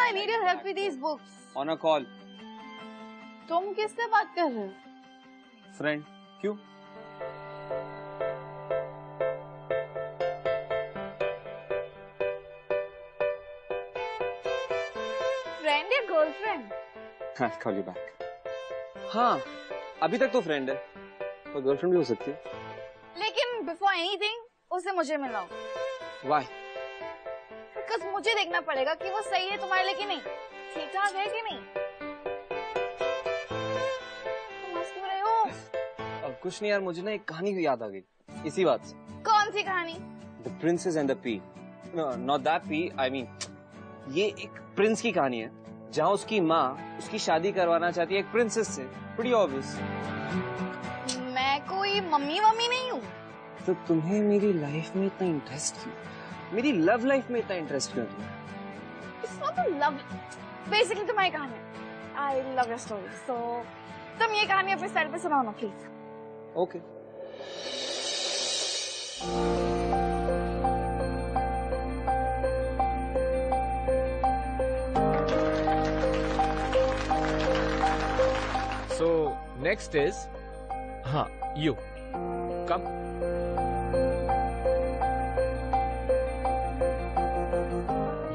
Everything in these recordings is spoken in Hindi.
I need your help with these books. On a call. तुम किससे बात कर रहे हो? Friend. क्यों? Friend या girlfriend? I'll call you back. हाँ, अभी तक तो फ्रेंड है, पर गर्लफ्रेंड भी हो सकती है। लेकिन before anything, उसे मुझे मिलाओ। Why? Because मुझे देखना पड़ेगा कि वो सही है तुम्हारे लिए कि नहीं, ठीक ठाक है कि नहीं। तुम हंस क्यों रहे हो? कुछ नहीं यार, मुझे ना एक कहानी याद आ गई इसी बात से। कौन सी कहानी? The Princess and the Pea. No, not that pea. I mean, ये एक प्रिंस की कहानी है, जहाँ उसकी माँ उसकी शादी करवाना चाहती है एक प्रिंसेस से। Pretty obvious. मैं कोई मम्मी नहीं हूँ। तो तुम्हें मेरी लाइफ में इतना इंटरेस्ट क्यों? मेरी लव लाइफ में इतना इंटरेस्ट क्यों तुम्हें? It's not a love. Basically तुम्हारी कहानी है। I love your story. So तुम ये कहानी अपने स्टाइल पे सुनाओ ना please. Okay. So next is, you come.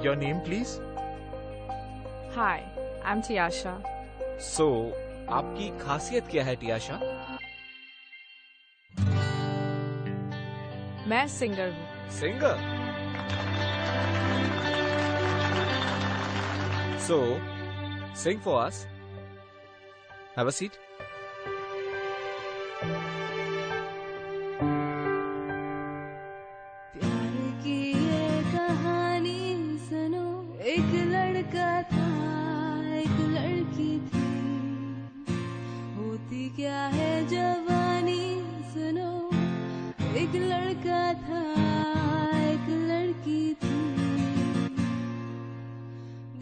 Your name, please. Hi, I'm Tiasha. So आपकी खासियत क्या है टियाशा? मैं सिंगर हूँ। Singer. So sing for us. Have a seat. प्यार की ये कहानी सुनो, एक लड़का था एक लड़की थी, होती क्या है जवानी सुनो, एक लड़का था एक लड़की थी,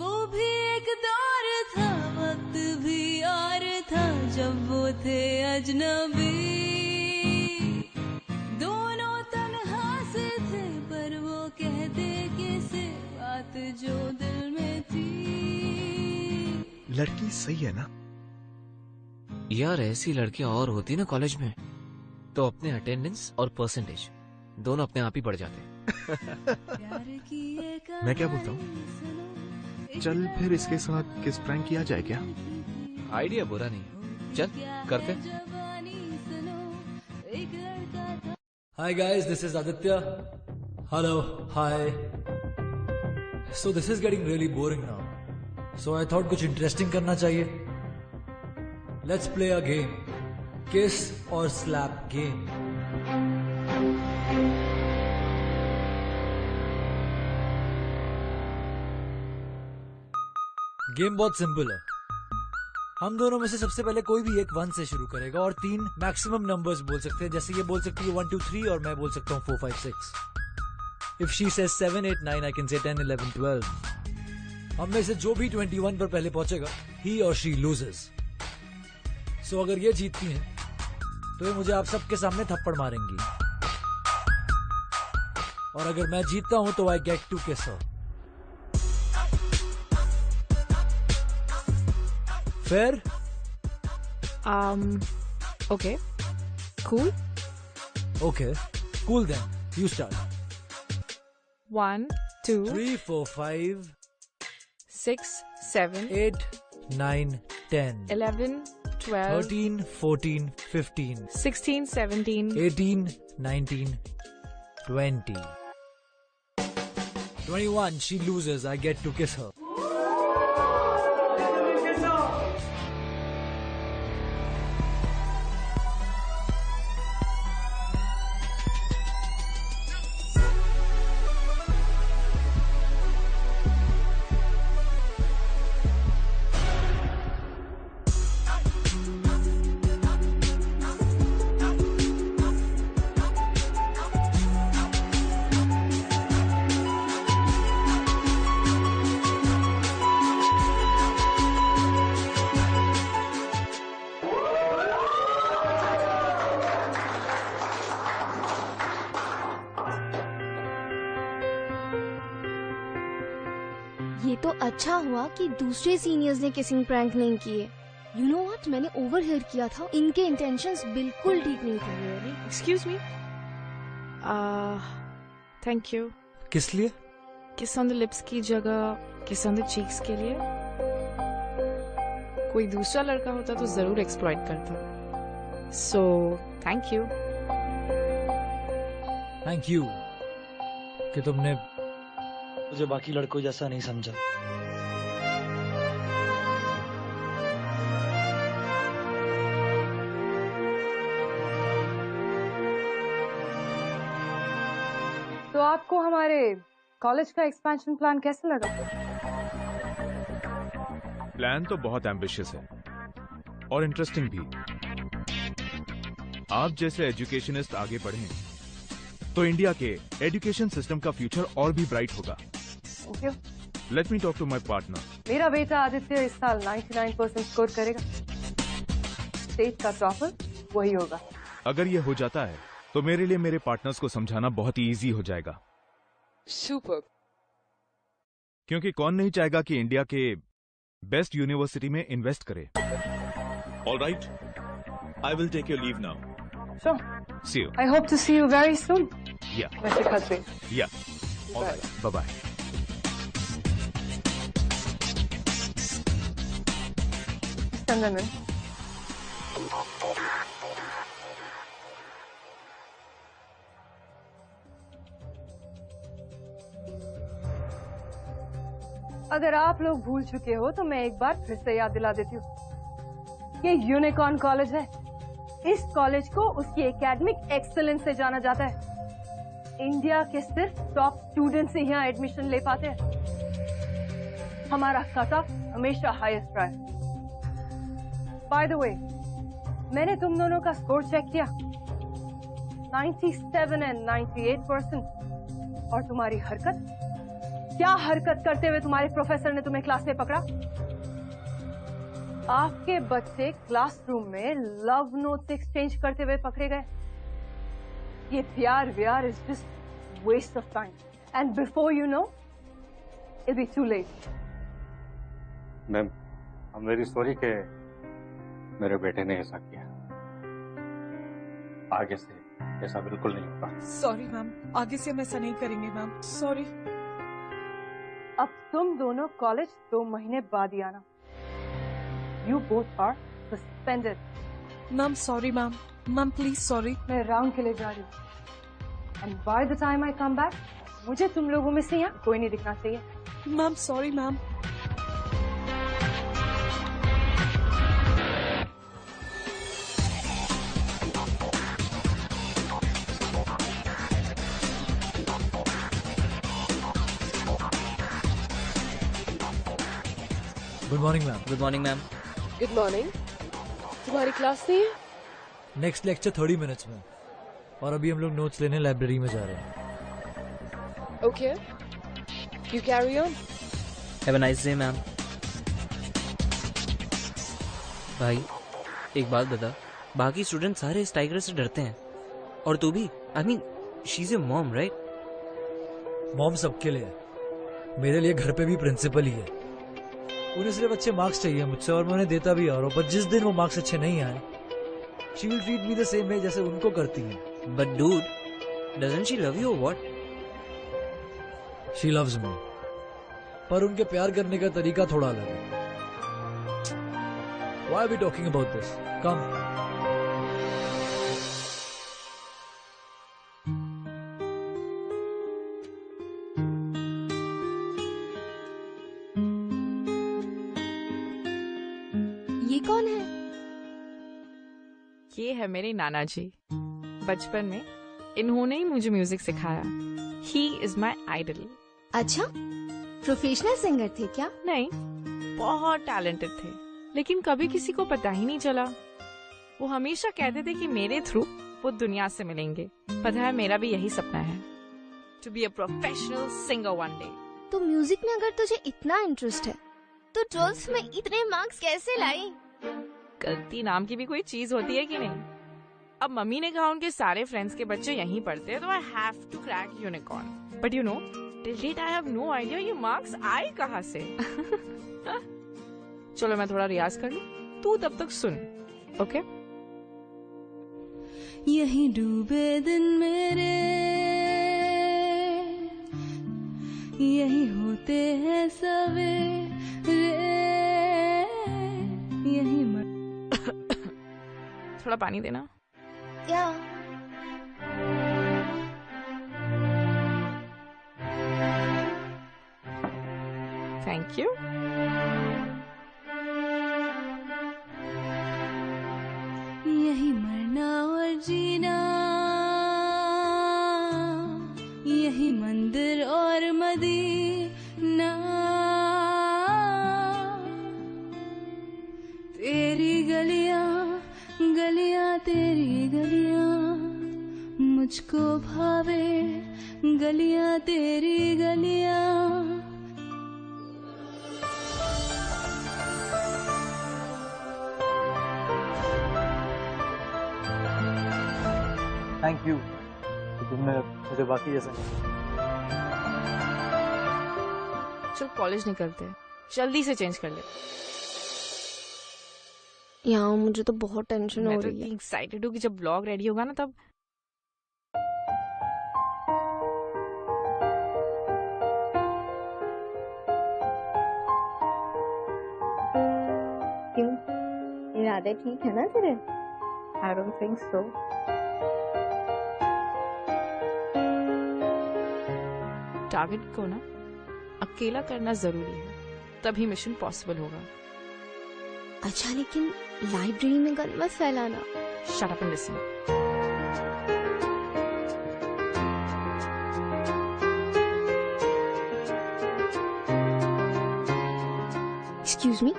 वो भी एक दौर था वक्त भी और था जब वो थे अजनबी, दोनों तन्हा से थे पर वो कहते किसे बात जो दिल में थी। लड़की सही है ना? यार ऐसी लड़कियां और होती ना कॉलेज में तो अपने अटेंडेंस और परसेंटेज दोनों अपने आप ही बढ़ जाते। मैं क्या बोलता हूँ, चल फिर इसके साथ किस प्रैंक किया जाए क्या? आइडिया बुरा नहीं, चल करते। Hi guys, this is Aditya. Hello, hi. So this is getting really boring now. So I thought कुछ interesting करना चाहिए. Let's play a game. Kiss or slap game. Game बहुत सिंपल है। हम दोनों में से सबसे पहले कोई भी एक 1 से शुरू करेगा और 3 मैक्सिमम नंबर्स बोल सकते हैं, जैसे ये बोल सकती है 1 2 3 और मैं बोल सकता हूँ 4 5 6। If she says 7 8 9, I can say 10 11 12. हम में से जो भी 21 पर पहले पहुंचेगा, he or she loses. So अगर ये जीतती हैं, तो ये मुझे आप सबके सामने थप्पड़ मारेंगी, और अगर मैं जीतता हूं तो I get to kiss her. Fair? Okay. Cool. Okay. Cool then. You start. 1 2 3 4 5 6 7 8 9 10 11 12 13 14 15 16 17 18 19 20 21. She loses. I get to kiss her. ये तो अच्छा हुआ कि दूसरे सीनियर्स ने किसिंग प्रैंक नहीं किए। यू नो व्हाट, मैंने ओवरहियर किया था। इनके इंटेंशंस बिल्कुल ठीक नहीं थे। Excuse me. Thank you. किस लिए? Kiss on the lips की जगह kiss on the cheeks के लिए। कोई दूसरा लड़का होता तो जरूर एक्सप्लॉइट करता। So, thank you. Thank you कि तुमने मुझे बाकी लड़कों जैसा नहीं समझा। तो आपको हमारे कॉलेज का एक्सपेंशन प्लान कैसा लगा? प्लान तो बहुत एम्बिशियस है और इंटरेस्टिंग भी। आप जैसे एजुकेशनिस्ट आगे बढ़ें तो इंडिया के एजुकेशन सिस्टम का फ्यूचर और भी ब्राइट होगा। Okay. Let me talk to my partner. मेरा बेटा आदित्य इस साल 99% स्कोर करेगा। स्टेट का टॉपर वही होगा। अगर ये हो जाता है तो मेरे लिए मेरे पार्टनर्स को समझाना बहुत ही इजी हो जाएगा। सुपर। क्योंकि कौन नहीं चाहेगा कि इंडिया के बेस्ट यूनिवर्सिटी में इन्वेस्ट करे। Alright, I will take your leave now. Sure. See you. I hope to see you very soon. Yeah. Mr. Khatri. Yeah. All right. Bye-bye. Chandanan. अगर आप लोग भूल चुके हो तो मैं एक बार फिर से याद दिला देती हूँ। ये यूनिकॉर्न कॉलेज है। इस कॉलेज को उसकी एकेडमिक एक्सेलेंस से जाना जाता है। इंडिया के सिर्फ टॉप स्टूडेंट्स ही यहाँ एडमिशन ले पाते हैं। हमारा कट ऑफ हमेशा हाईएस्ट रहा है। बाय द वे, मैंने तुम दोनों का स्कोर चेक किया, 97 and 98%। और तुम्हारी हरकत, क्या हरकत करते हुए तुम्हारे प्रोफेसर ने तुम्हें क्लास में पकड़ा? आपके बच्चे क्लासरूम में लव नोट्स एक्सचेंज करते हुए पकड़े गए। ये प्यार व्यार is just waste of time and before you know it be too late. Ma'am, I am very sorry कि मेरे बेटे ने ऐसा किया। आगे से ऐसा बिल्कुल नहीं होगा। सॉरी मैम, आगे से हम ऐसा नहीं करेंगे मैम। सॉरी। अब तुम दोनों कॉलेज 2 महीने बाद ही आना। You both are suspended. Ma'am, sorry, ma'am. Ma'am, please, sorry. मैं राउंड के लिए जा रही हूँ। And by the time I come back, मुझे तुम लोगों में से यहाँ कोई नहीं दिखना चाहिए। Ma'am, sorry, ma'am. Good morning ma'am. Good morning ma'am. Good morning. तुम्हारी क्लास नहीं है? नेक्स्ट लेक्चर 30 मिनट्स में, और अभी हम लोग नोट्स लेने लाइब्रेरी में जा रहे हैं। Okay, you carry on. Have a nice day ma'am. भाई एक बात बता, बाकी स्टूडेंट सारे इस टाइगर से डरते हैं और तू भी। I mean she is a mom, right? Mom सबके लिए है, मेरे लिए घर पे भी प्रिंसिपल ही है। उन्हें सिर्फ अच्छे मार्क्स चाहिए मुझसे और मैं उन्हें देता भी और पर जिस दिन वो मार्क्स अच्छे नहीं आए, she will treat me the same way जैसे उनको करती है। But dude, doesn't she love you और व्हाट? शी लव्स मी, पर उनके प्यार करने का तरीका थोड़ा अलग है। Why are we talking about this? Come. ये कौन है? ये है मेरे नाना जी। बचपन में इन्होंने ही मुझे म्यूजिक सिखाया। He is my idol. अच्छा, प्रोफेशनल सिंगर थे क्या? नहीं, बहुत टैलेंटेड थे, लेकिन कभी किसी को पता ही नहीं चला। वो हमेशा कहते थे कि मेरे थ्रू वो दुनिया से मिलेंगे। पता है, मेरा भी यही सपना है, to be a professional singer one day. तो म्यूजिक में अगर तुझे इतना इंटरेस्ट है तो 12th में इतने मार्क्स कैसे लाई? गलती नाम की भी कोई चीज होती है कि नहीं? अब मम्मी ने कहा उनके सारे फ्रेंड्स के बच्चे यहीं पढ़ते हैं, तो I have to crack unicorn. But you know, Till date I have no idea ये मार्क्स आए कहाँ से. चलो मैं थोड़ा रियाज कर लूं. तू तब तक सुन. ओके? यही डूबे दिन मेरे, यही होते हैं सवेरे, यही थोड़ा पानी देना. क्या? Thank you. यही मरना और जीना, यही मंदिर और मदीना, तेरी गलियां गलियां तेरी गलियां, मुझको भावे गलियां तेरी गलियां. Thank you. तुमने मुझे बाकी जैसा नहीं. चल कॉलेज निकलते हैं. जल्दी से चेंज कर ले. यहाँ मुझे तो बहुत टेंशन हो रही है. मैं एक्साइटेड हूँ कि जब ब्लॉग रेडी होगा ना तब. क्यों? इरादे ठीक है ना तेरे? I don't think so. Target को ना अकेला करना जरूरी है, तभी मिशन पॉसिबल होगा. अच्छा लेकिन लाइब्रेरी में गन मत फैलाना. Shut up and listen. Excuse me?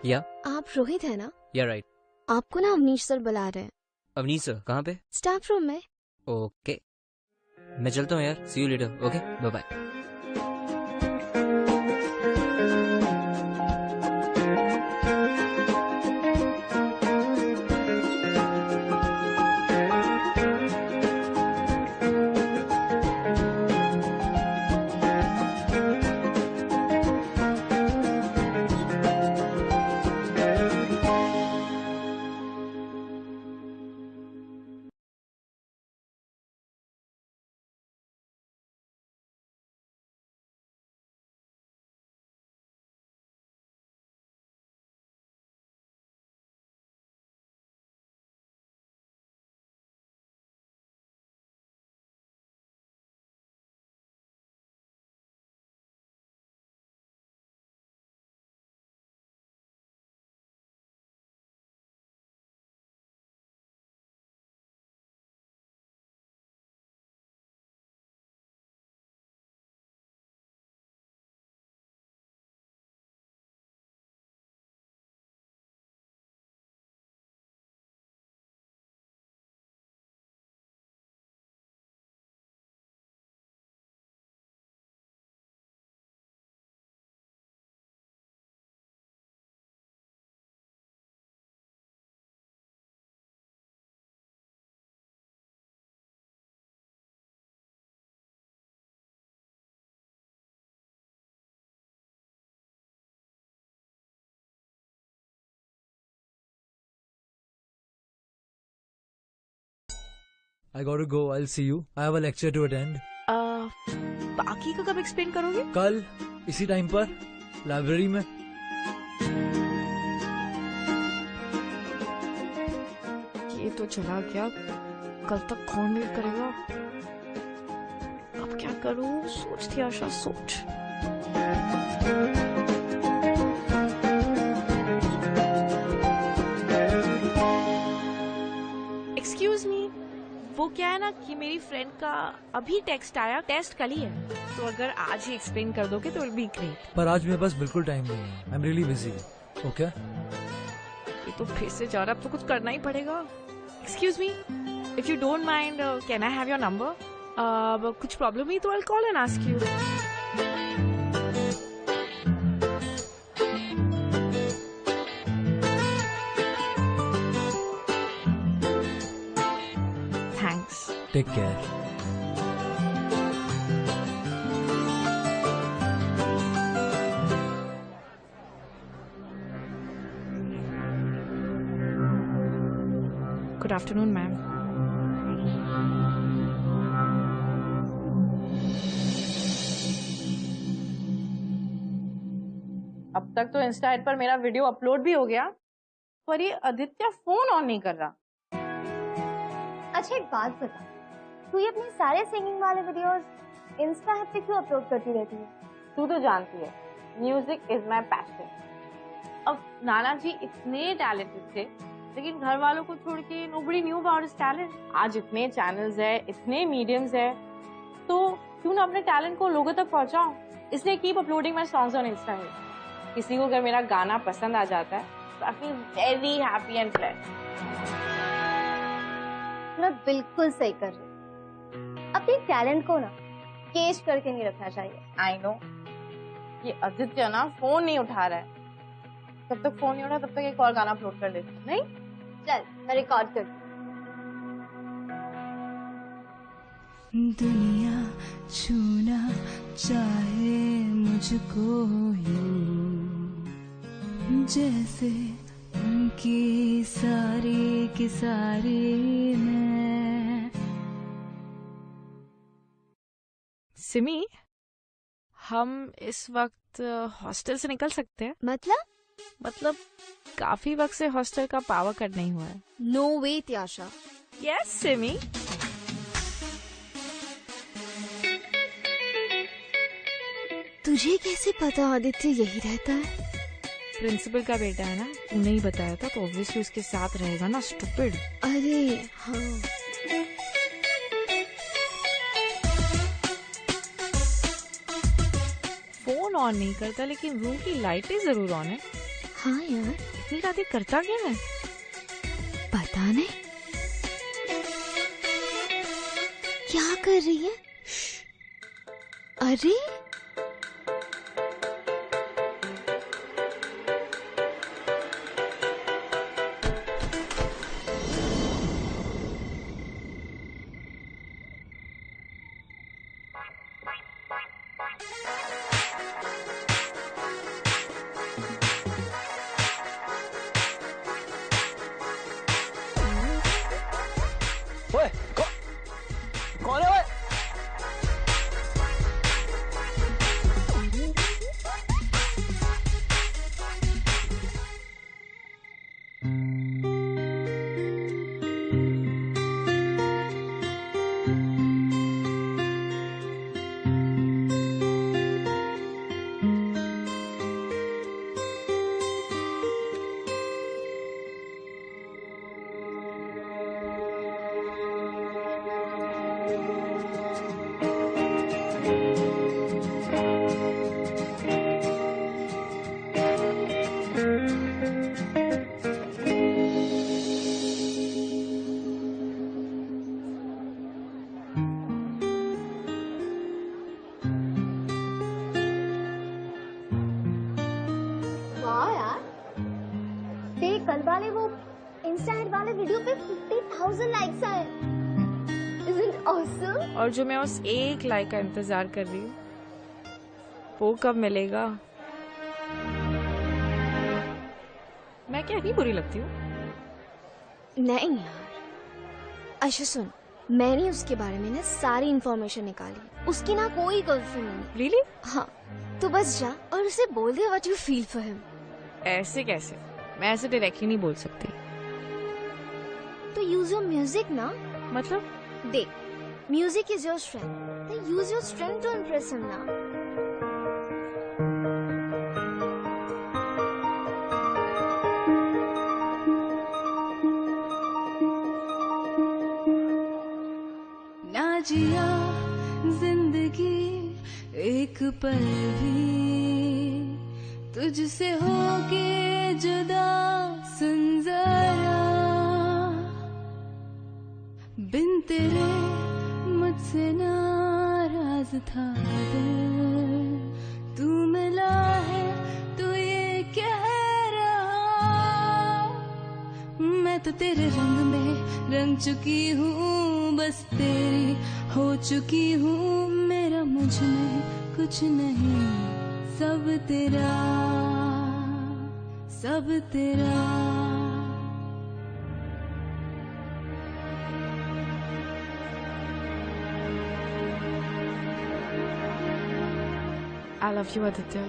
या आप रोहित है ना? या राइट. आपको ना अवनीश सर बुला रहे हैं. अवनीश सर कहाँ पे? स्टाफ रूम में. ओके मैं चलता हूँ यार. See you later. Okay bye bye. I got to go. I'll see you. I have a lecture to attend. बाकी का कब एक्सप्लेन करोगे? कल इसी टाइम पर लाइब्रेरी में. ये तो चला गया. कल तक कौन मीट करेगा? अब क्या करूं? सोचती आशा सोच. एक्सक्यूज मी, वो क्या है ना कि मेरी फ्रेंड का अभी टेक्स्ट आया. टेस्ट कल ही है, तो अगर आज ही एक्सप्लेन कर दोगे तो विल बी ग्रेट. पर आज मेरे पास बिल्कुल टाइम नहीं है. आई एम रियली बिजी. ओके ये तो फिर से जा रहा है. अब तो कुछ करना ही पड़ेगा. Excuse me, if you don't mind can I have your number? कुछ प्रॉब्लम ही तो I will call and ask you. Take care. Good afternoon ma'am. अब तक तो इंस्टा ऐड पर मेरा वीडियो अपलोड भी हो गया, पर ये आदित्य फोन ऑन नहीं कर रहा। अच्छा एक बात बता, तू ये अपने सारे सिंगिंग वाले वीडियोस इंस्टा ऐप पे क्यों अपलोड करती रहती है? तू तो जानती है, म्यूजिक इज माई पैशन। अब नाना जी इतने टैलेंटेड थे, लेकिन घर वालों को छोड़ के nobody knew about his talent. आज इतने चैनल्स है, इतने मीडियम्स है, तो क्यों ना अपने टैलेंट को लोगों तक पहुंचाऊं। इसलिए keep uploading my songs on Insta. किसी को अगर मेरा गाना पसंद आ जाता है तो I feel very happy and blessed. मैं बिल्कुल सही कर रही हूँ। अपने टैलेंट को ना केज करके नहीं रखना चाहिए। आई नो, ये आदित्य ना फोन नहीं उठा रहा है। जब तक फोन नहीं उठा तब तक एक और गाना अपलोड कर लेती। नहीं चल मैं रिकॉर्ड करती। दुनिया छूना चाहे मुझको यूं, जैसे उनकी सारी की सारी मैं। सिमी, हम इस वक्त हॉस्टल से निकल सकते हैं? मतलब काफी वक्त से हॉस्टल का पावर कट नहीं हुआ है। नो वे त्याशा। यस सिमी। तुझे कैसे पता आदित्य यही रहता है? प्रिंसिपल का बेटा है ना, तूने ही बताया था, तो ऑब्वियसली उसके साथ रहेगा ना, स्टूपिड। अरे हाँ। फोन ऑन नहीं करता, लेकिन रूम की लाइटें जरूर ऑन है। हाँ यार, इतनी रातें करता क्या है? पता नहीं क्या कर रही है। अरे कौन है? कल वाले वो इंस्टा ऐड वाले वीडियो पे 50,000 लाइक्स आए। Isn't awesome? और जो मैं उस एक लाइक का इंतजार कर रही हूँ, वो कब मिलेगा? मैं क्या नहीं बुरी लगती हूँ? नहीं यार। अच्छा सुन, मैंने उसके बारे में ना सारी इंफॉर्मेशन निकाली। उसकी ना कोई गर्लफ्रेंड नहीं। Really? हाँ, तो बस जा और उसे बोल दे what you feel for him। ऐसे कैसे? मैं ऐसे डायरेक्टली नहीं बोल सकती। तो यूज योर म्यूजिक ना। मतलब? देख, म्यूजिक इज योर स्ट्रेंथ, तो use your strength to impress him ना। ना जिया जिंदगी एक पल भी तुझसे होके जुदा, सुन जरा बिन तेरे मुझसे नाराज था दिल, तू मिला है तो ये कह रहा, मैं तो तेरे रंग में रंग चुकी हूँ, बस तेरी हो चुकी हूँ, मेरा मुझ में कुछ नहीं, सब तेरा, सब तेरा। I love you, Aditya.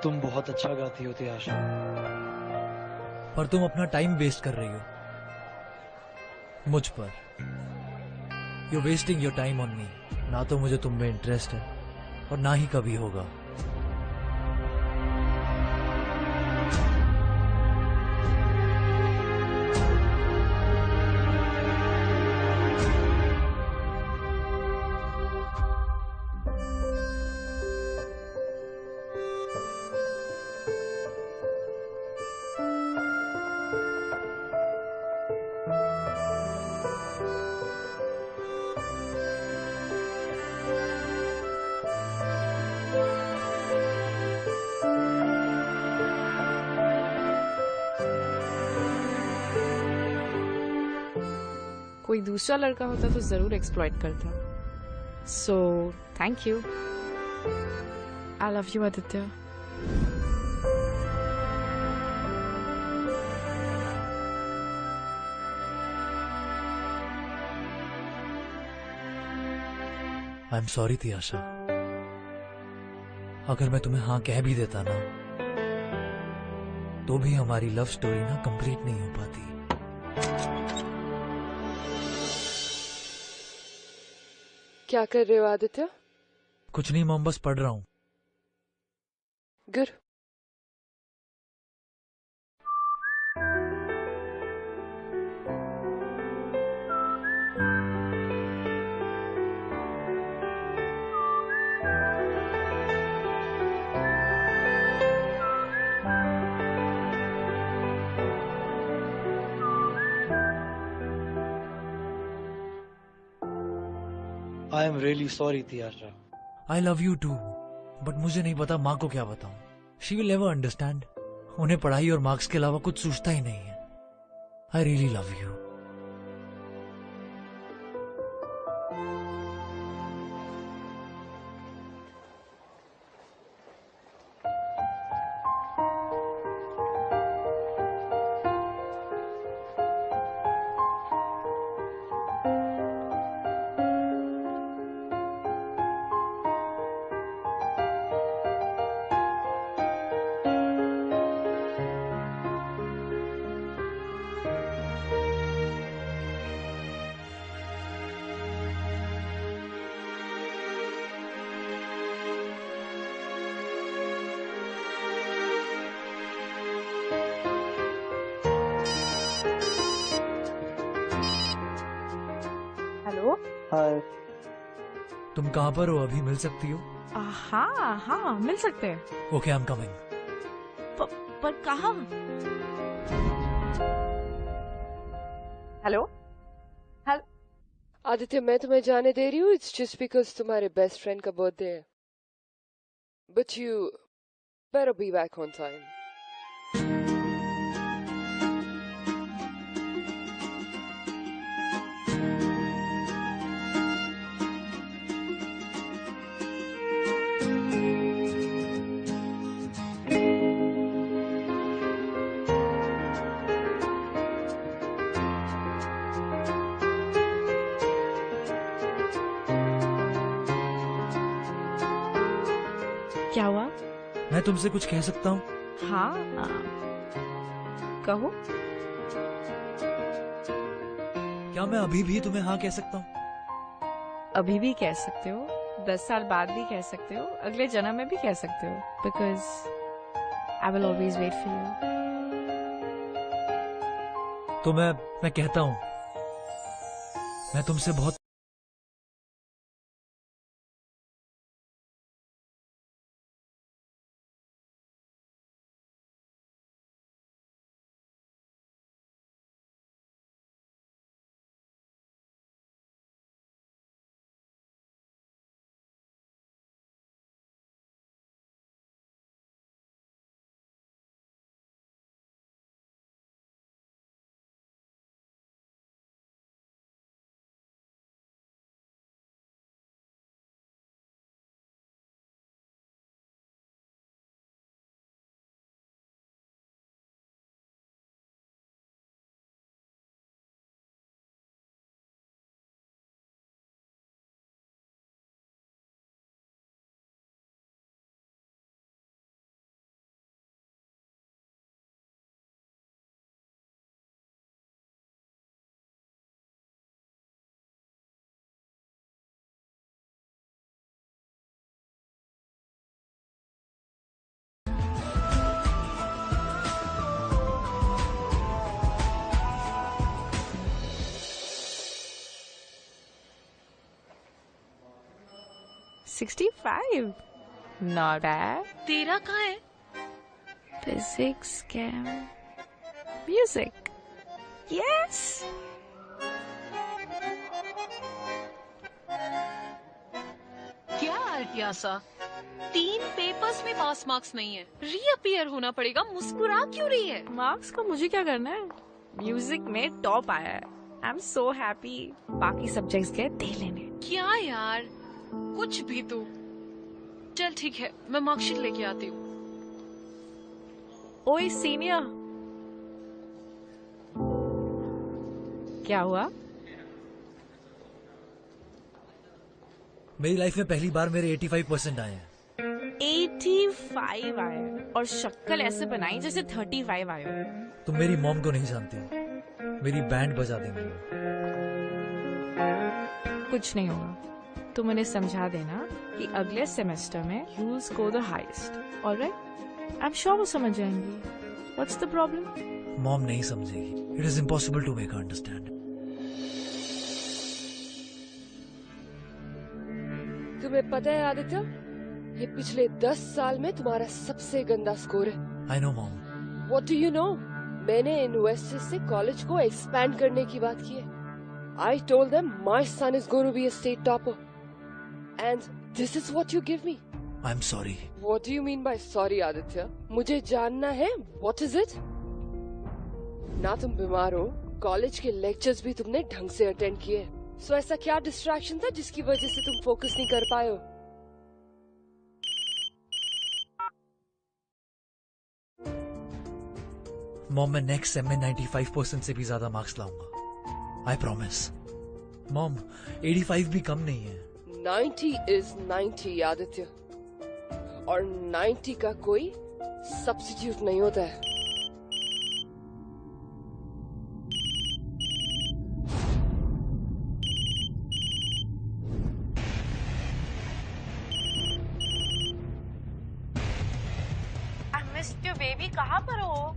तुम बहुत अच्छा गाती हो आशा, पर तुम अपना टाइम वेस्ट कर रही हो मुझ पर. You wasting your time on me. ना तो मुझे तुम में इंटरेस्ट है और ना ही कभी होगा. कोई दूसरा लड़का होता तो जरूर एक्सप्लॉइट करता. So thank you. I love you, Aditya. I am sorry थी आशा. अगर मैं तुम्हें हाँ कह भी देता ना, तो भी हमारी लव स्टोरी ना कंप्लीट नहीं हो पाती. क्या कर रहे हो आदित्य? कुछ नहीं मॉम, बस पढ़ रहा हूँ. Good. I am really sorry Tiasha. I love you too, but मुझे नहीं पता माँ को क्या बताऊं. She will never understand. उन्हें पढ़ाई और मार्क्स के अलावा कुछ सूझता ही नहीं है. I really love you. Hello. Hi. तुम कहाँ पर हो? अभी मिल सकती हो? हाँ हाँ, मिल सकते हैं. Okay, I am coming. पर कहाँ? हेलो. आदित्य, मैं तुम्हें जाने दे रही हूँ. इट्स जस्ट बिकॉज तुम्हारे बेस्ट फ्रेंड का बर्थडे है. But you better be back on time. क्या हुआ? मैं तुमसे कुछ कह सकता हूँ? हाँ, कहो. क्या मैं अभी भी तुम्हें हाँ कह सकता हूँ? अभी भी कह सकते हो, 10 साल बाद भी कह सकते हो, अगले जन्म में भी कह सकते हो. Because I will always wait for you. तो मैं कहता हूँ, मैं तुमसे बहुत 65. Not bad. तेरा कहाँ है? Physics, chem, music. Yes. क्या अर्पियासा, 3 पेपर्स में पास मार्क्स नहीं है, रीअपियर होना पड़ेगा। मुस्कुरा क्यों रही है? मार्क्स को मुझे क्या करना है? म्यूजिक में टॉप आया है। I am so happy. बाकी सब्जेक्ट्स गए दे लेने। क्या यार, कुछ भी तो। चल ठीक है, मैं मार्कशीट लेके आती हूँ। ओए सीनियर, क्या हुआ? मेरी लाइफ में पहली बार मेरे 85% आए हैं। 85 आए हैं और शक्ल ऐसे बनाई जैसे 35 आए हो। तुम मेरी मॉम को नहीं जानती, मेरी बैंड बजा देंगे। कुछ नहीं होगा, तुम उन्हें समझा देना कि अगले सेमेस्टर में you score the highest. Alright, I am sure वो समझ जाएंगी। What's the problem? मॉम नहीं समझेगी। It is impossible to make her understand. तुम्हें पता है आदित्य, ये पिछले 10 साल में तुम्हारा सबसे गंदा स्कोर है। I know mom. What do you know? मैंने इन्वेस्टर्स से कॉलेज को एक्सपैंड करने की बात की है। I told them my son is going to be a state topper, and this is what you give me. I'm sorry. What do you mean by sorry, Aditya? मुझे जानना है, what is it? ना तुम बीमार हो, कॉलेज के लेक्चर्स भी तुमने ढंग से अटेंड किए। So ऐसा क्या डिस्ट्रैक्शन था जिसकी वजह से तुम फोकस नहीं कर पाए हो? मॉम, मैं नेक्स्ट सेम में 95% से भी ज्यादा मार्क्स लाऊंगा। I promise. मॉम, 85 भी कम नहीं है। 90 is 90, आदित्य, और 90 का कोई सब्स्टिट्यूट नहीं होता है। I missed you, baby. कहाँ पर हो?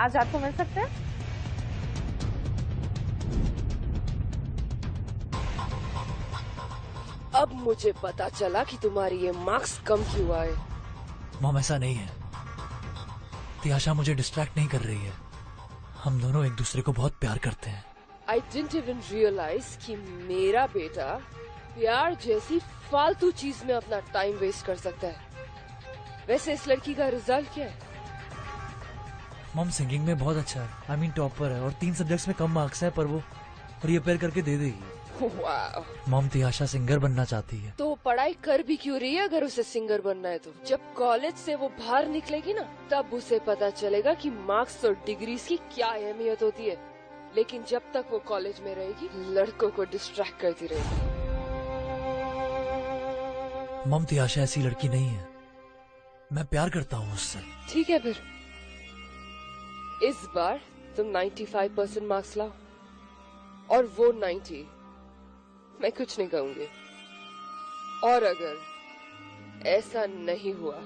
आज रात को मिल सकते हैं? अब मुझे पता चला कि तुम्हारी ये मार्क्स कम क्यों आए। मॉम, ऐसा नहीं है। तियाशा मुझे डिस्ट्रैक्ट नहीं कर रही है। हम दोनों एक दूसरे को बहुत प्यार करते हैं। I didn't even realize कि मेरा बेटा प्यार जैसी फालतू चीज में अपना टाइम वेस्ट कर सकता है। वैसे इस लड़की का रिजल्ट क्या है? मॉम, सिंगिंग में बहुत अच्छा है। आई मीन टॉपर है, और 3 सब्जेक्ट्स में कम मार्क्स है, पर वो रिपेयर करके दे देगी। वाह। मॉम, तियाशा सिंगर बनना चाहती है। तो पढ़ाई कर भी क्यों रही है अगर उसे सिंगर बनना है तो? जब कॉलेज से वो बाहर निकलेगी ना, तब उसे पता चलेगा कि मार्क्स और डिग्रीज की क्या अहमियत होती है। लेकिन जब तक वो कॉलेज में रहेगी, लड़कों को डिस्ट्रैक्ट करती रहेगी। मॉम, तियाशा ऐसी लड़की नहीं है। मैं प्यार करता हूँ उससे। ठीक है, फिर इस बार तुम 95% मार्क्स लाओ और वो 90। मैं कुछ नहीं कहूंगी। और अगर ऐसा नहीं हुआ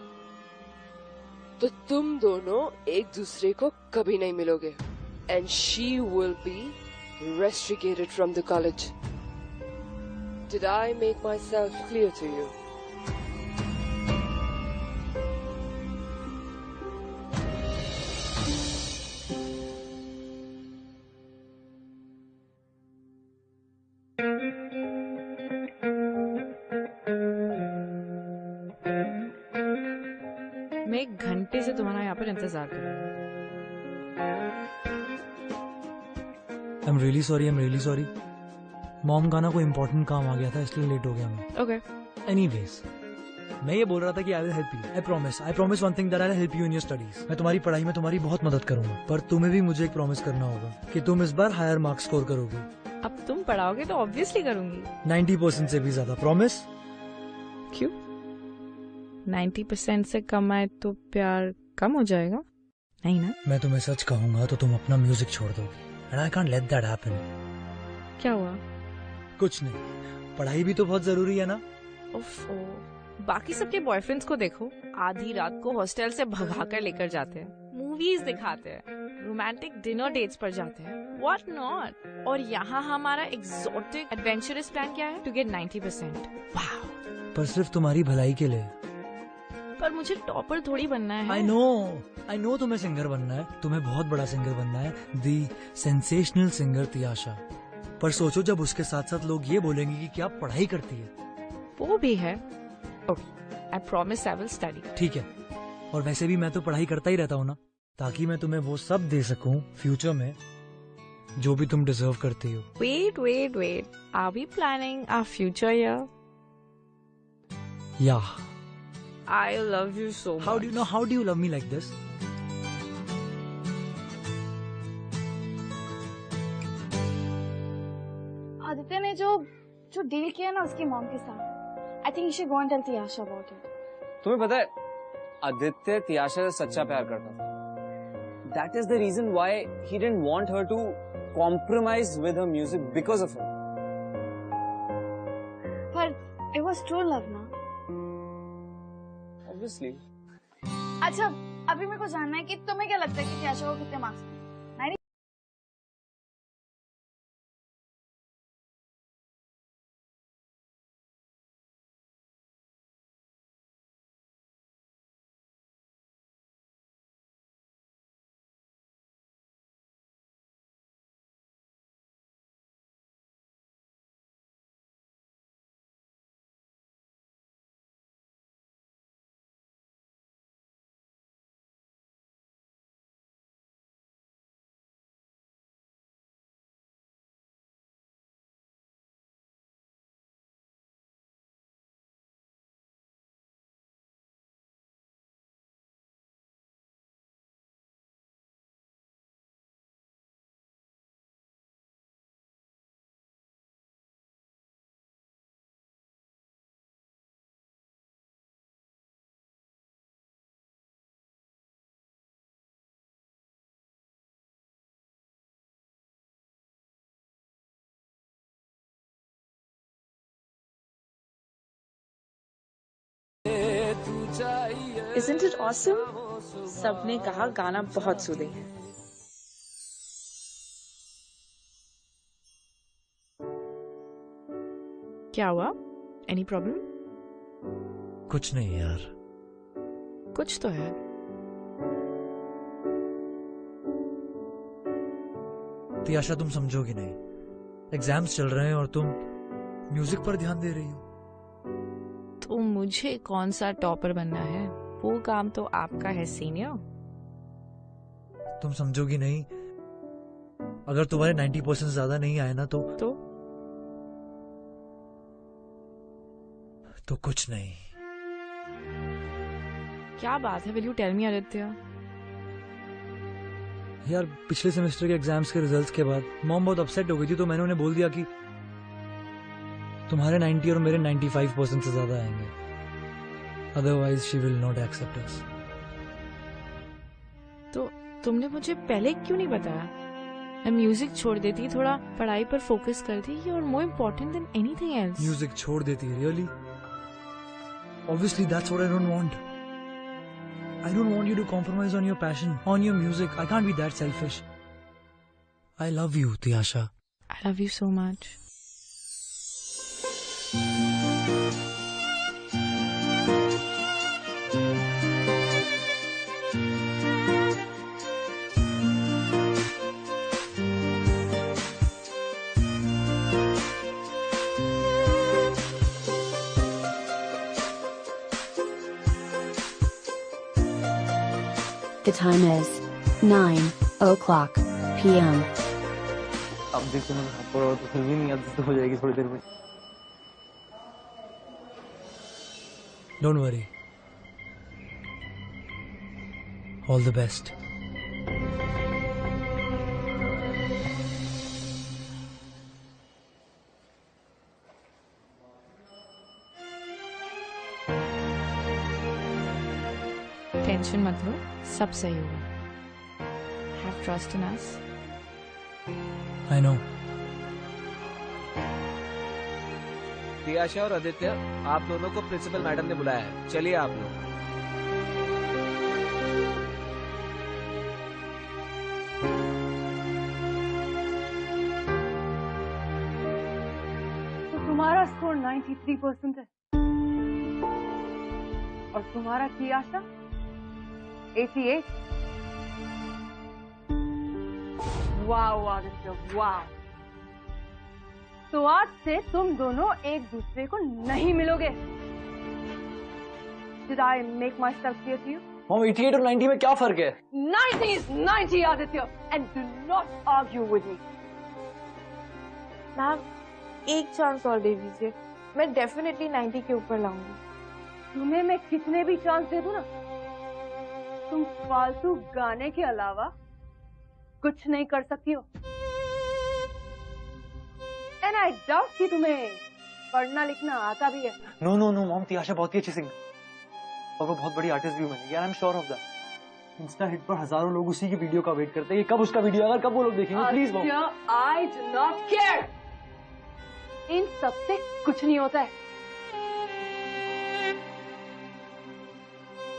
तो तुम दोनों एक दूसरे को कभी नहीं मिलोगे। And she will be rusticated from the college. Did I make myself clear to you? मैं 1 घंटे से तुम्हारा यहाँ पर इंतजार कर रही आई एम रियली सॉरी। मॉम का ना कोई इम्पोर्टेंट काम आ गया था, इसलिए लेट हो गया मैं। ओके। एनीवेज, मैं ये बोल रहा था कि I will help you. I promise one thing, that I will help you in your studies. मैं तुम्हारी पढ़ाई में तुम्हारी बहुत मदद करूंगा, पर तुम्हें भी मुझे एक प्रॉमिस करना होगा कि तुम इस बार हायर मार्क्स स्कोर करोगी। अब तुम पढ़ाओगे तो ऑब्वियसली करूंगी। 90% से भी ज्यादा। प्रॉमिस? क्यों? 90% से कम आए तो प्यार कम हो जाएगा? नहीं ना? मैं तुम्हें सच कहूंगा तो तुम अपना म्यूजिक छोड़ दोगी, and I can't let that happen. क्या हुआ? कुछ नहीं, पढ़ाई भी तो बहुत जरूरी है ना। ओफो, बाकी सबके बॉयफ्रेंड्स को देखो, आधी रात को हॉस्टल से भगा कर लेकर जाते हैं, मूवीज दिखाते हैं, रोमांटिक डिनर डेट्स पर जाते हैं, व्हाट नॉट। और यहाँ हमारा एक्सोटिक एडवेंचरस प्लान क्या है? To get 90%। वाओ, पर सिर्फ तुम्हारी भलाई के लिए। पर मुझे टॉपर थोड़ी बनना है। आई नो तुम्हें सिंगर बनना है, तुम्हें बहुत बड़ा सिंगर बनना है, दी सेंसेशनल सिंगर तियाशा। पर सोचो जब उसके साथ साथ लोग ये बोलेंगे कि क्या पढ़ाई करती है। वो भी है। Okay, I promise I will study. ठीक है, और वैसे भी मैं तो पढ़ाई करता ही रहता हूँ ना, ताकि मैं तुम्हें वो सब दे सकूं फ्यूचर में जो भी तुम डिजर्व करती हो। Wait. Are we planning our future here? Yeah. I love you so much. How do you love me like this? Aditya ने जो डील किया ना उसकी मॉम के साथ, I think you should go and tell Tiyasha about it. तुम्हें पता है आदित्य तियाशा से सच्चा प्यार करता था। That is the reason why he didn't want her to compromise with her music because of her. But it was true love, ना? Obviously. अच्छा, अभी मेरे को जानना है कि तुम्हें क्या लगता है कि तियाशा को कितने मार्क्स मिले? Isn't it awesome? सबने कहा गाना बहुत सूदिंग है। क्या हुआ? Any problem? कुछ नहीं यार। कुछ तो है। तियाशा तुम समझोगी नहीं, एग्जाम्स चल रहे हैं और तुम म्यूजिक पर ध्यान दे रही हो। तो मुझे कौन सा टॉपर बनना है? वो काम तो आपका है सीनियर। तुम समझोगी नहीं, अगर तुम्हारे 90% ज्यादा नहीं आए ना तो कुछ नहीं। क्या बात है? Will you tell me Aditya? यार पिछले सेमेस्टर के एग्जाम्स के रिजल्ट्स के बाद मॉम बहुत अपसेट हो गई थी, तो मैंने उन्हें बोल दिया कि तुम्हारे 90 और मेरे 95% से ज्यादा आएंगे, otherwise she will not accept us. तो तुमने मुझे पहले क्यों नहीं बताया? मैं म्यूजिक छोड़ देती, थोड़ा पढ़ाई पर फोकस करती। You are more important than anything else. Music छोड़ देती, really? Obviously that's what I don't want. I don't want you to compromise on your passion, on your music. I can't be that selfish. I love you, Tiasha. I love you so much. The time is 9:00 p.m. अब देखो मैं यहाँ पर और तो फिल्म ही नहीं आती तो हो जाएगी थोड़ी देर में। Don't worry. All the best. Tension मत लो, सब सही होगा। Have trust in us. I know. Tiyasha और आदित्य, आप दोनों को प्रिंसिपल मैडम ने बुलाया है, चलिए आप लोग। तो तुम्हारा स्कोर 93% है। और तुम्हारा की आशा 88। वाह आदित्य वाह। तो आज से तुम दोनों एक दूसरे को नहीं मिलोगे। Did I make myself clear to you? Mom 88 और 90 में क्या फर्क है? 90 is 90 Aditya, and do not argue with me. Ma'am एक चांस और दे दीजिए, मैं डेफिनेटली 90 के ऊपर लाऊंगी। तुम्हें मैं कितने भी चांस दे दूं ना, तुम फालतू गाने के अलावा कुछ नहीं कर सकती हो। एंड आई डाउट कि तुम्हें पढ़ना लिखना आता भी है। No no no mom, Tiyasha बहुत ही अच्छी सिंगर और वो बहुत बड़ी आर्टिस्ट भी बनेगी, आई am sure of that. Insta hit पर हजारों लोग उसी की वीडियो का वेट करते हैं, कब उसका वीडियो आएगा, कब वो लोग देखेंगे। Please mom. I do not care, इन सबसे कुछ नहीं होता है।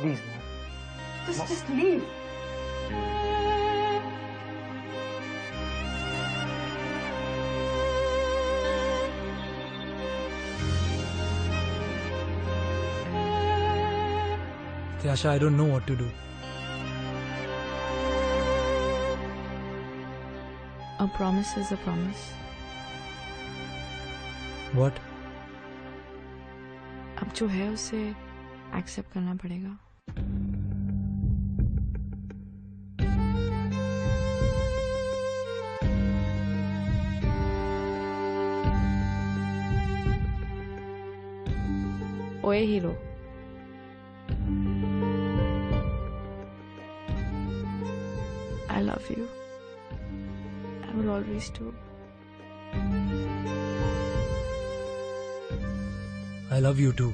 Please mom, just leave. Tiasha, I don't know what to do. A promise is a promise. What? अब जो है उसे एक्सेप्ट करना पड़ेगा। ओए hero, I love you. I will always do. I love you too.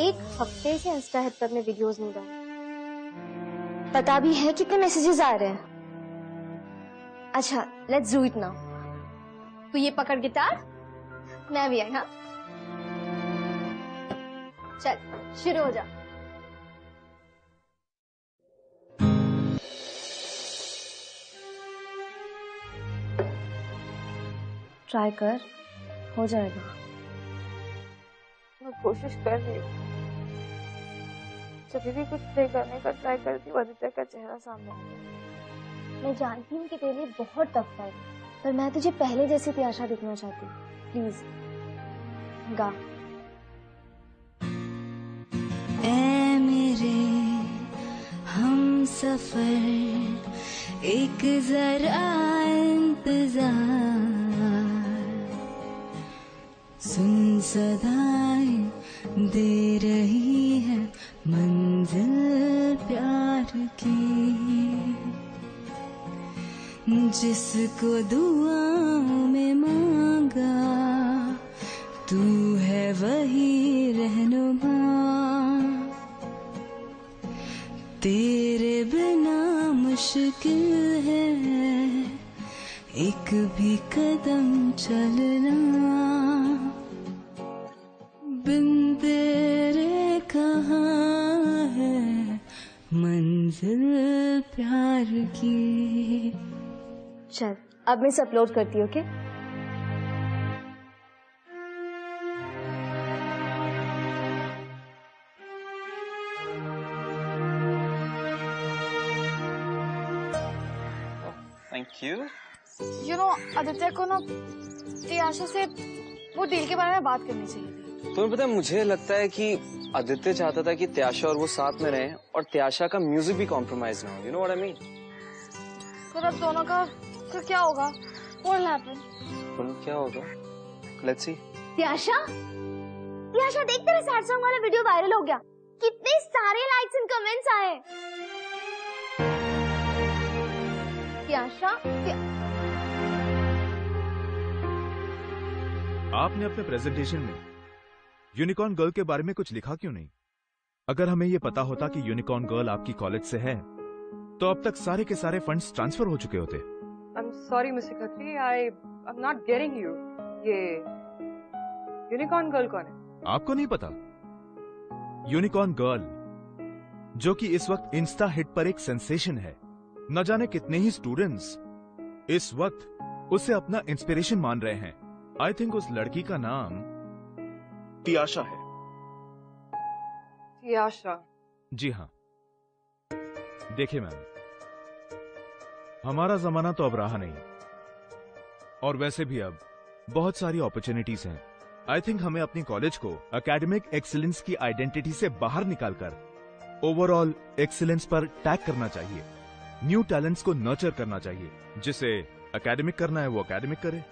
एक हफ्ते से इंस्टा हिट पर में वीडियोस नहीं डाली। पता भी है कितने मैसेजेस आ रहे हैं। अच्छा, लेट्स डू इट नाउ। तू ये पकड़ गिटार, मैं भी आई। हाँ चल शुरू हो जा। ट्राई कर, हो जाएगा। मैं कोशिश कर रही हूँ। जब भी कुछ प्ले करने का ट्राई करती हूँ, आदित्य का चेहरा सामने आता है। मैं जानती हूँ कि तेरे लिए बहुत टफ है, पर मैं तुझे पहले जैसी तियाशा दिखना चाहती हूँ। प्लीज गा। ऐ मेरे हम सफर, एक जरा इंतजार, सुन सदाएं दे रही है मंजिल प्यार की, जिसको दुआओं में मांगा तू है वही रहनुमा, तेरे बिना मुश्किल है एक भी कदम चलना, बिन तेरे मंजिल प्यार की। चल अब मैं इसे अपलोड करती हूँ, okay? Thank you. You know Aditya को ना त्याशा से वो डील के बारे में बात करनी चाहिए थी। तुम्हें पता है, मुझे लगता है कि आदित्य चाहता था कि त्याशा और वो साथ में रहें और त्याशा का म्यूजिक भी कॉम्प्रोमाइज ना हो। You know what I mean? फिर अब दोनों का फिर क्या होगा? What will happen? क्या होगा? Let's see. त्याशा, त्याशा देख तेरे सैड सॉन्ग वाला वीडियो वायरल हो गया। कितने सारे लाइक्स एंड कमेंट्स आए। त्याशा, आपने अपने प्रेजेंटेशन में यूनिकॉर्न गर्ल के बारे में कुछ लिखा क्यों नहीं? अगर हमें ये पता होता कि यूनिकॉर्न गर्ल आपकी कॉलेज से है, तो अब तक सारे के सारे फंड्स ट्रांसफर हो चुके होते। I'm sorry, Mr. Khatri, I'm not getting you. ये यूनिकॉर्न गर्ल कौन है? आपको नहीं पता? यूनिकॉर्न गर्ल, जो कि इस वक्त इंस्टा हिट पर एक सेंसेशन है। न जाने कितने ही स्टूडेंट्स इस वक्त उसे अपना इंस्पिरेशन मान रहे हैं। आई थिंक उस लड़की का नाम त्याशा है। त्याशा? जी हाँ। देखिए मैम, हमारा जमाना तो अब रहा नहीं, और वैसे भी अब बहुत सारी अपॉर्चुनिटीज हैं। आई थिंक हमें अपनी कॉलेज को एकेडमिक एक्सीलेंस की आइडेंटिटी से बाहर निकालकर ओवरऑल एक्सीलेंस पर टैग करना चाहिए। न्यू टैलेंट्स को नर्चर करना चाहिए। जिसे एकेडमिक करना है वो एकेडमिक करे,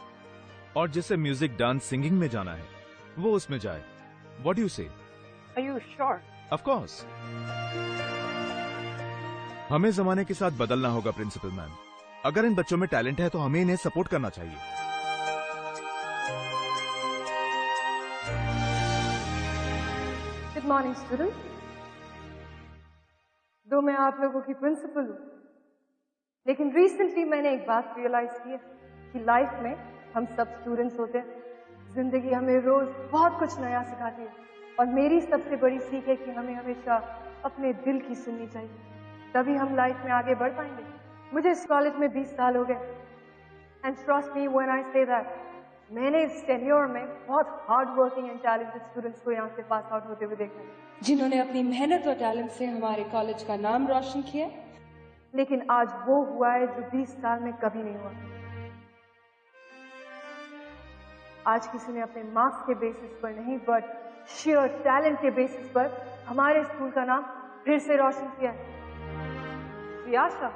और जिसे म्यूजिक, डांस, सिंगिंग में जाना है वो उसमें जाए। व्हाट डू यू से? Are you sure? Of course. हमें जमाने के साथ बदलना होगा प्रिंसिपल मैम। अगर इन बच्चों में टैलेंट है तो हमें इन्हें सपोर्ट करना चाहिए। Good morning student. दो मैं आप लोगों की प्रिंसिपल हूँ, लेकिन रिसेंटली मैंने एक बात रियलाइज की है कि लाइफ में हम सब स्टूडेंट्स होते हैं। जिंदगी हमें रोज बहुत कुछ नया सिखाती है, और मेरी सबसे बड़ी सीख है कि हमें हमेशा अपने दिल की सुननी चाहिए, तभी हम लाइफ में आगे बढ़ पाएंगे। मुझे इस कॉलेज में 20 साल हो गए, and trust me when I say that, मैंने इस टेन्योर में बहुत hard working and talented students को यहाँ से पास आउट होते हुए देखा, जिन्होंने अपनी मेहनत और टैलेंट से हमारे कॉलेज का नाम रोशन किया। लेकिन आज वो हुआ है जो 20 साल में कभी नहीं हुआ। आज किसी ने अपने मार्क्स के बेसिस पर नहीं, बट शेयर टैलेंट के बेसिस पर हमारे स्कूल का नाम फिर से रोशन किया है। त्याशा,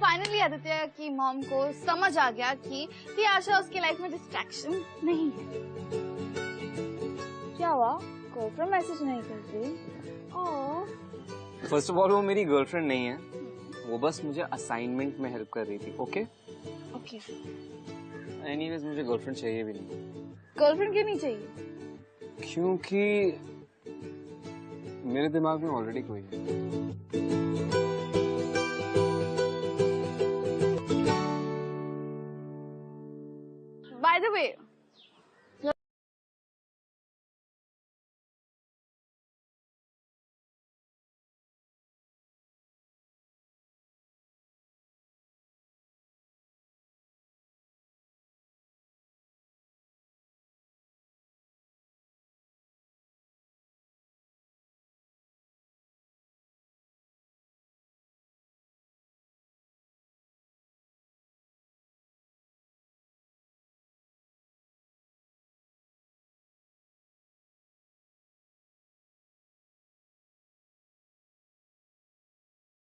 फाइनली आदित्य की मॉम को समझ आ गया कि आशा उसकी लाइफ में डिस्ट्रैक्शन नहीं है। क्या हुआ? गर्लफ्रेंड मैसेज नहीं करती? ओह। फर्स्ट ऑफ ऑल वो मेरी गर्लफ्रेंड नहीं है, वो बस मुझे असाइनमेंट में हेल्प कर रही थी। Okay okay. एनीवेज मुझे गर्लफ्रेंड चाहिए भी नहीं। गर्लफ्रेंड क्यों नहीं चाहिए? क्योंकि मेरे दिमाग में ऑलरेडी कोई है। By the way,